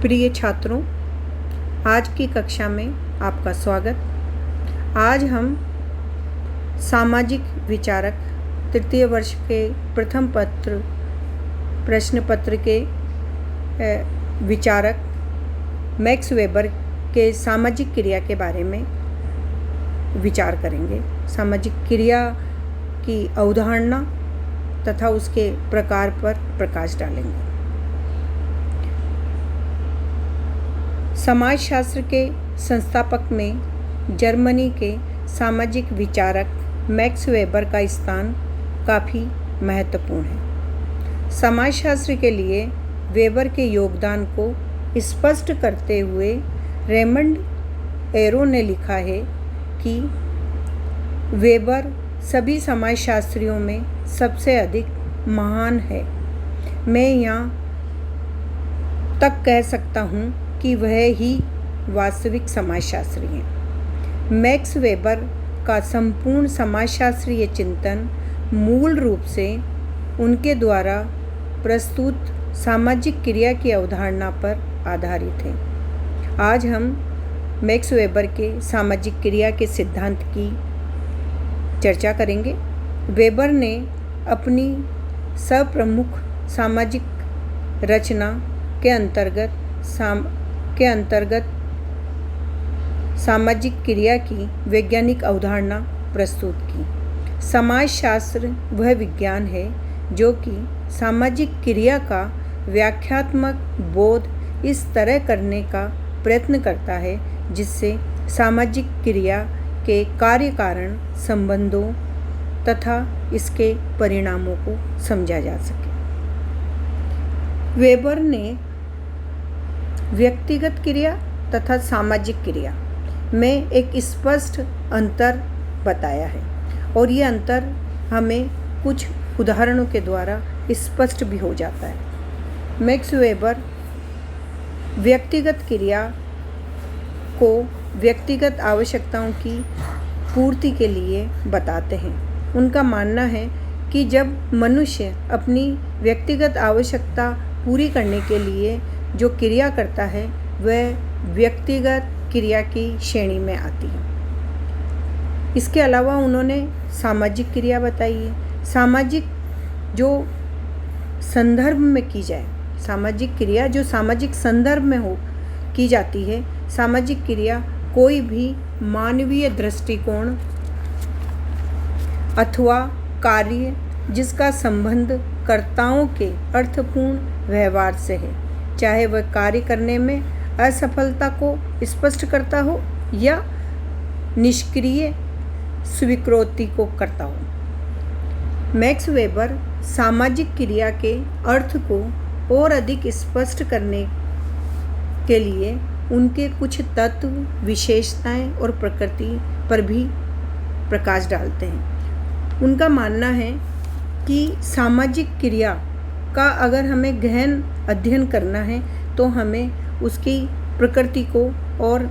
प्रिय छात्रों, आज की कक्षा में आपका स्वागत। आज हम सामाजिक विचारक तृतीय वर्ष के प्रथम प्रश्न पत्र के विचारक मैक्स वेबर के सामाजिक क्रिया के बारे में विचार करेंगे। सामाजिक क्रिया की अवधारणा तथा उसके प्रकार पर प्रकाश डालेंगे। समाजशास्त्र के संस्थापक में जर्मनी के सामाजिक विचारक मैक्स वेबर का स्थान काफ़ी महत्वपूर्ण है। समाजशास्त्र के लिए वेबर के योगदान को स्पष्ट करते हुए रेमंड एरो ने लिखा है कि वेबर सभी समाजशास्त्रियों में सबसे अधिक महान है। मैं यहाँ तक कह सकता हूँ कि वह ही वास्तविक समाजशास्त्री हैं। मैक्स वेबर का संपूर्ण समाजशास्त्रीय चिंतन मूल रूप से उनके द्वारा प्रस्तुत सामाजिक क्रिया की अवधारणा पर आधारित है। आज हम मैक्स वेबर के सामाजिक क्रिया के सिद्धांत की चर्चा करेंगे। वेबर ने अपनी सप्रमुख सामाजिक रचना के अंतर्गत सामाजिक क्रिया की वैज्ञानिक अवधारणा प्रस्तुत की। समाजशास्त्र वह विज्ञान है जो कि सामाजिक क्रिया का व्याख्यात्मक बोध इस तरह करने का प्रयत्न करता है जिससे सामाजिक क्रिया के कार्य कारण संबंधों तथा इसके परिणामों को समझा जा सके। वेबर ने व्यक्तिगत क्रिया तथा सामाजिक क्रिया में एक स्पष्ट अंतर बताया है और ये अंतर हमें कुछ उदाहरणों के द्वारा स्पष्ट भी हो जाता है। मैक्स वेबर व्यक्तिगत क्रिया को व्यक्तिगत आवश्यकताओं की पूर्ति के लिए बताते हैं। उनका मानना है कि जब मनुष्य अपनी व्यक्तिगत आवश्यकता पूरी करने के लिए जो क्रिया करता है वह व्यक्तिगत क्रिया की श्रेणी में आती है। इसके अलावा उन्होंने सामाजिक क्रिया बताई है। सामाजिक जो संदर्भ में की जाए, सामाजिक क्रिया जो सामाजिक संदर्भ में हो की जाती है। सामाजिक क्रिया कोई भी मानवीय दृष्टिकोण अथवा कार्य जिसका संबंध कर्ताओं के अर्थपूर्ण व्यवहार से है, चाहे वह कार्य करने में असफलता को स्पष्ट करता हो या निष्क्रिय स्वीकृति को करता हो। मैक्स वेबर सामाजिक क्रिया के अर्थ को और अधिक स्पष्ट करने के लिए उनके कुछ तत्व, विशेषताएं और प्रकृति पर भी प्रकाश डालते हैं। उनका मानना है कि सामाजिक क्रिया का अगर हमें गहन अध्ययन करना है तो हमें उसकी प्रकृति को और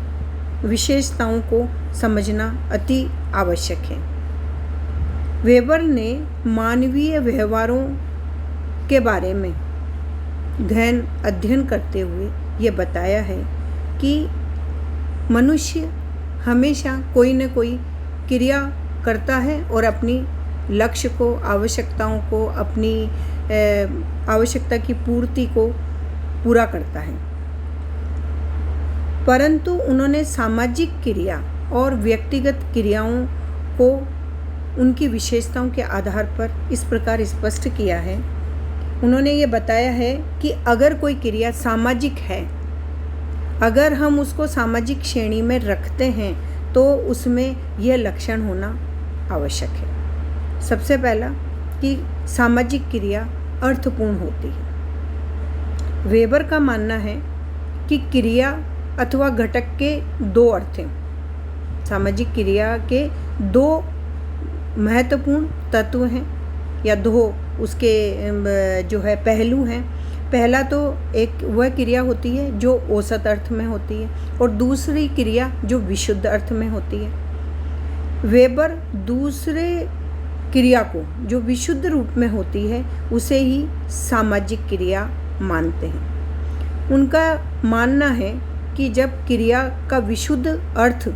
विशेषताओं को समझना अति आवश्यक है। वेबर ने मानवीय व्यवहारों के बारे में गहन अध्ययन करते हुए ये बताया है कि मनुष्य हमेशा कोई न कोई क्रिया करता है और अपनी लक्ष्य को, आवश्यकताओं को, अपनी आवश्यकता की पूर्ति को पूरा करता है। परंतु उन्होंने सामाजिक क्रिया और व्यक्तिगत क्रियाओं को उनकी विशेषताओं के आधार पर इस प्रकार स्पष्ट किया है। उन्होंने ये बताया है कि अगर कोई क्रिया सामाजिक है, अगर हम उसको सामाजिक श्रेणी में रखते हैं तो उसमें यह लक्षण होना आवश्यक है। सबसे पहला कि सामाजिक क्रिया अर्थपूर्ण होती है। वेबर का मानना है कि क्रिया अथवा घटक के दो अर्थ हैं। सामाजिक क्रिया के दो महत्वपूर्ण तत्व हैं या दो उसके जो है पहलू हैं। पहला तो एक वह क्रिया होती है जो औसत अर्थ में होती है और दूसरी क्रिया जो विशुद्ध अर्थ में होती है। वेबर दूसरे क्रिया को जो विशुद्ध रूप में होती है उसे ही सामाजिक क्रिया मानते हैं। उनका मानना है कि जब क्रिया का विशुद्ध अर्थ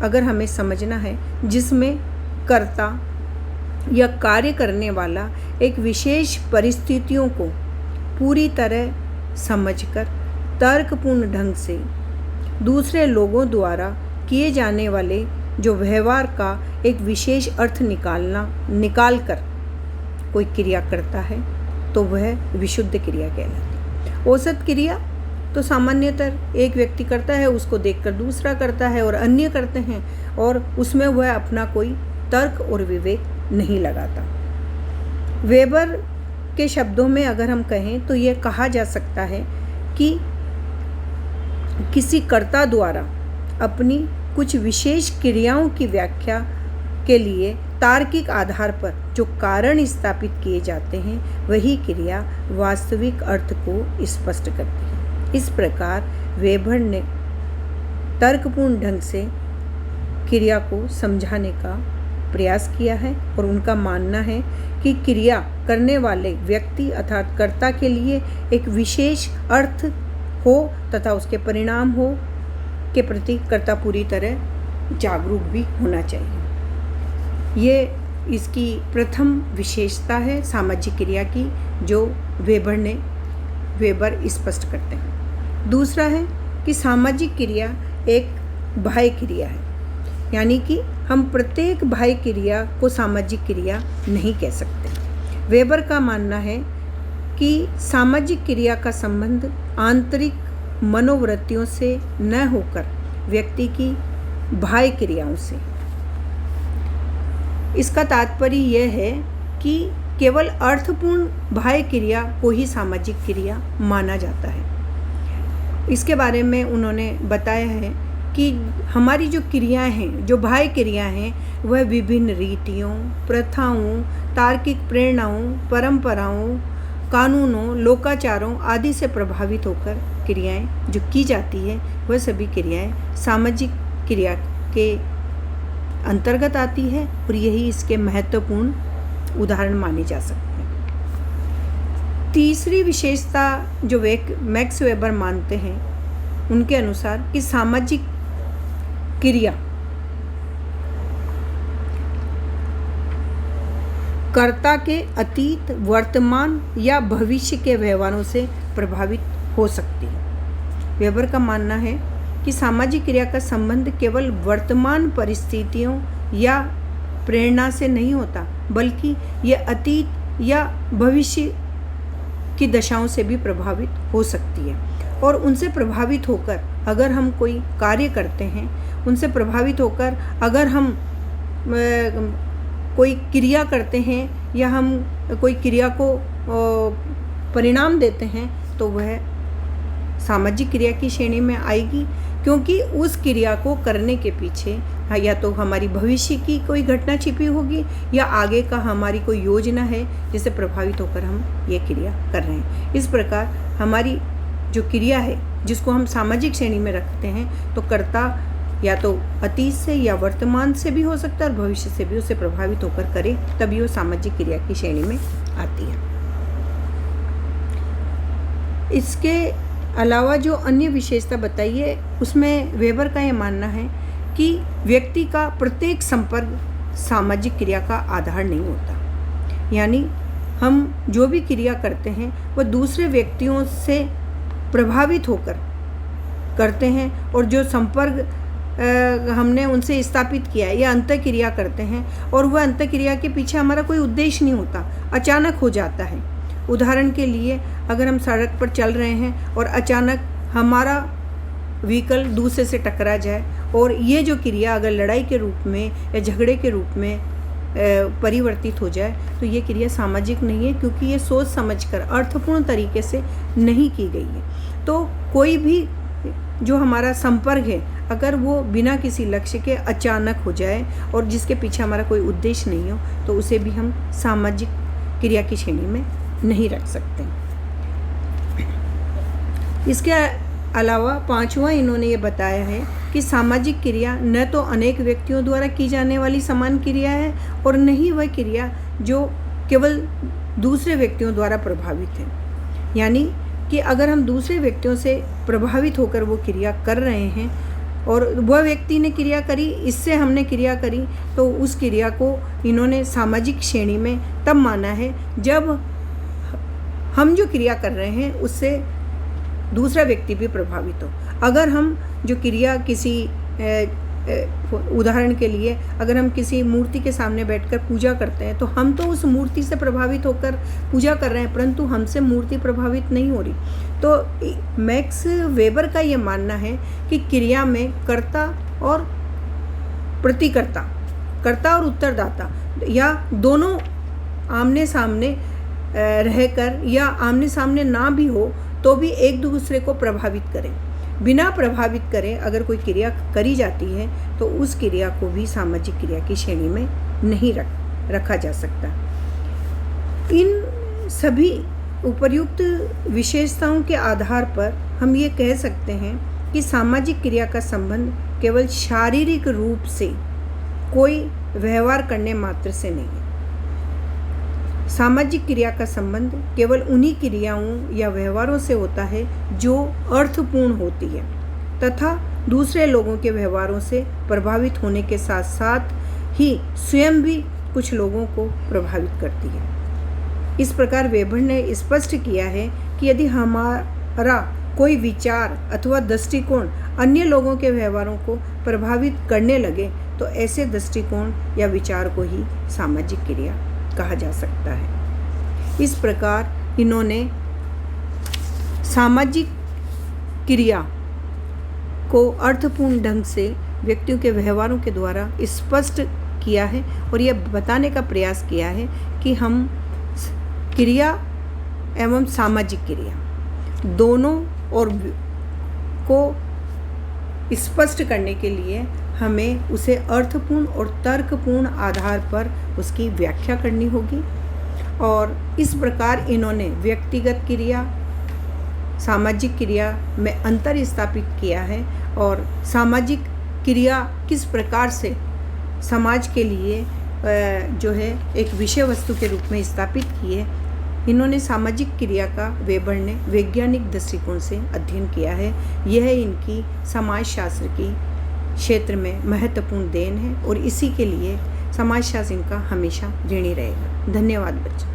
अगर हमें समझना है, जिसमें कर्ता या कार्य करने वाला एक विशेष परिस्थितियों को पूरी तरह समझकर तर्कपूर्ण ढंग से दूसरे लोगों द्वारा किए जाने वाले जो व्यवहार का एक विशेष अर्थ निकाल कर कोई क्रिया करता है, तो वह विशुद्ध क्रिया कहलाती है। औसत क्रिया तो सामान्यतः एक व्यक्ति करता है, उसको देखकर दूसरा करता है और अन्य करते हैं, और उसमें वह अपना कोई तर्क और विवेक नहीं लगाता। वेबर के शब्दों में अगर हम कहें तो यह कहा जा सकता है कि किसी कर्ता द्वारा अपनी कुछ विशेष क्रियाओं की व्याख्या के लिए तार्किक आधार पर जो कारण स्थापित किए जाते हैं, वही क्रिया वास्तविक अर्थ को स्पष्ट करती है। इस प्रकार वेबर ने तर्कपूर्ण ढंग से क्रिया को समझाने का प्रयास किया है, और उनका मानना है कि क्रिया करने वाले व्यक्ति अर्थात कर्ता के लिए एक विशेष अर्थ हो तथा उसके परिणाम हो के प्रति कर्ता पूरी तरह जागरूक भी होना चाहिए। ये इसकी प्रथम विशेषता है सामाजिक क्रिया की, जो वेबर स्पष्ट करते हैं। दूसरा है कि सामाजिक क्रिया एक बाह्य क्रिया है, यानी कि हम प्रत्येक बाह्य क्रिया को सामाजिक क्रिया नहीं कह सकते। वेबर का मानना है कि सामाजिक क्रिया का संबंध आंतरिक मनोवृत्तियों से न होकर व्यक्ति की बाह्य क्रियाओं से। इसका तात्पर्य यह है कि केवल अर्थपूर्ण बाह्य क्रिया को ही सामाजिक क्रिया माना जाता है। इसके बारे में उन्होंने बताया है कि हमारी जो क्रियाएं हैं, जो बाह्य क्रियाएं हैं, वह विभिन्न रीतियों, प्रथाओं, तार्किक प्रेरणाओं, परंपराओं, कानूनों, लोकाचारों आदि से प्रभावित होकर क्रियाएं जो की जाती है, वह सभी क्रियाएं सामाजिक क्रिया के अंतर्गत आती है, और यही इसके महत्वपूर्ण उदाहरण माने जा सकते हैं। तीसरी विशेषता जो मैक्स वेबर मानते हैं, उनके अनुसार कि सामाजिक क्रिया कर्ता के अतीत, वर्तमान या भविष्य के व्यवहारों से प्रभावित हो सकती है। वेबर का मानना है कि सामाजिक क्रिया का संबंध केवल वर्तमान परिस्थितियों या प्रेरणा से नहीं होता, बल्कि यह अतीत या भविष्य की दशाओं से भी प्रभावित हो सकती है। और उनसे प्रभावित होकर अगर हम कोई कार्य करते हैं, उनसे प्रभावित होकर अगर हम कोई क्रिया करते हैं या हम कोई क्रिया को परिणाम देते हैं, तो वह सामाजिक क्रिया की श्रेणी में आएगी, क्योंकि उस क्रिया को करने के पीछे या तो हमारी भविष्य की कोई घटना छिपी होगी या आगे का हमारी कोई योजना है जिससे प्रभावित होकर हम ये क्रिया कर रहे हैं। इस प्रकार हमारी जो क्रिया है जिसको हम सामाजिक श्रेणी में रखते हैं, तो कर्ता या तो अतीत से या वर्तमान से भी हो सकता है और भविष्य से भी उससे प्रभावित होकर करे, तभी वो सामाजिक क्रिया की श्रेणी में आती है। इसके अलावा जो अन्य विशेषता बताई है, उसमें वेबर का ये मानना है कि व्यक्ति का प्रत्येक संपर्क सामाजिक क्रिया का आधार नहीं होता। यानी हम जो भी क्रिया करते हैं वह दूसरे व्यक्तियों से प्रभावित होकर करते हैं, और जो संपर्क हमने उनसे स्थापित किया है या अंतःक्रिया करते हैं, और वह अंतःक्रिया के पीछे हमारा कोई उद्देश्य नहीं होता, अचानक हो जाता है। उदाहरण के लिए अगर हम सड़क पर चल रहे हैं और अचानक हमारा व्हीकल दूसरे से टकरा जाए, और ये जो क्रिया अगर लड़ाई के रूप में या झगड़े के रूप में परिवर्तित हो जाए, तो ये क्रिया सामाजिक नहीं है, क्योंकि ये सोच समझकर अर्थपूर्ण तरीके से नहीं की गई है। तो कोई भी जो हमारा संपर्क है, अगर वो बिना किसी लक्ष्य के अचानक हो जाए और जिसके पीछे हमारा कोई उद्देश्य नहीं हो, तो उसे भी हम सामाजिक क्रिया की श्रेणी में नहीं रख सकते। इसके अलावा पांचवा इन्होंने ये बताया है कि सामाजिक क्रिया न तो अनेक व्यक्तियों द्वारा की जाने वाली समान क्रिया है, और न ही वह क्रिया जो केवल दूसरे व्यक्तियों द्वारा प्रभावित है। यानी कि अगर हम दूसरे व्यक्तियों से प्रभावित होकर वो क्रिया कर रहे हैं और वह व्यक्ति ने क्रिया करी, इससे हमने क्रिया करी, तो उस क्रिया को इन्होंने सामाजिक श्रेणी में तब माना है जब हम जो क्रिया कर रहे हैं उससे दूसरा व्यक्ति भी प्रभावित हो। अगर हम जो क्रिया किसी उदाहरण के लिए अगर हम किसी मूर्ति के सामने बैठकर पूजा करते हैं तो हम तो उस मूर्ति से प्रभावित होकर पूजा कर रहे हैं, परंतु हमसे मूर्ति प्रभावित नहीं हो रही। तो मैक्स वेबर का ये मानना है कि क्रिया में कर्ता और प्रतिकर्ता, कर्ता और उत्तरदाता, या दोनों आमने सामने रहकर या आमने सामने ना भी हो तो भी एक दूसरे को प्रभावित करें। बिना प्रभावित करें अगर कोई क्रिया करी जाती है तो उस क्रिया को भी सामाजिक क्रिया की श्रेणी में नहीं रखा जा सकता। इन सभी उपर्युक्त विशेषताओं के आधार पर हम ये कह सकते हैं कि सामाजिक क्रिया का संबंध केवल शारीरिक रूप से कोई व्यवहार करने मात्र से नहीं है। सामाजिक क्रिया का संबंध केवल उन्हीं क्रियाओं या व्यवहारों से होता है जो अर्थपूर्ण होती है तथा दूसरे लोगों के व्यवहारों से प्रभावित होने के साथ साथ ही स्वयं भी कुछ लोगों को प्रभावित करती है। इस प्रकार वेबर ने स्पष्ट किया है कि यदि हमारा कोई विचार अथवा दृष्टिकोण अन्य लोगों के व्यवहारों को प्रभावित करने लगे तो ऐसे दृष्टिकोण या विचार को ही सामाजिक क्रिया कहा जा सकता है। इस प्रकार इन्होंने सामाजिक क्रिया को अर्थपूर्ण ढंग से व्यक्तियों के व्यवहारों के द्वारा स्पष्ट किया है और यह बताने का प्रयास किया है कि हम क्रिया एवं सामाजिक क्रिया दोनों और को स्पष्ट करने के लिए हमें उसे अर्थपूर्ण और तर्कपूर्ण आधार पर उसकी व्याख्या करनी होगी। और इस प्रकार इन्होंने व्यक्तिगत क्रिया, सामाजिक क्रिया में अंतर स्थापित किया है और सामाजिक क्रिया किस प्रकार से समाज के लिए जो है एक विषय वस्तु के रूप में स्थापित की है। इन्होंने सामाजिक क्रिया का वेबर ने वैज्ञानिक दृष्टिकोण से अध्ययन किया है। यह इनकी समाजशास्त्र की क्षेत्र में महत्वपूर्ण देन है और इसी के लिए समाजशास्त्र इनका हमेशा ऋणी रहेगा। धन्यवाद बच्चों।